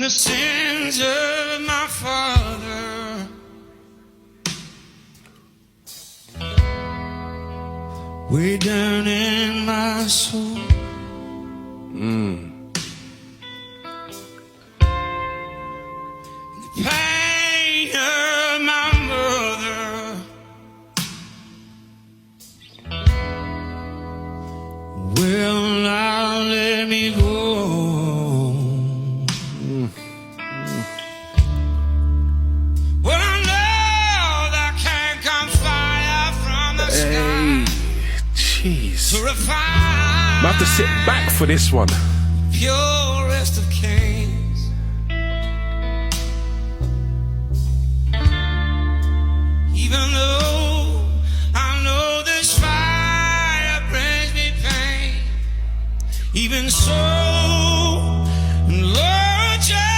The sins of my father, way down in my soul. The pain of my mother will not let me go. Jeez. I have to sit back for this one. Pure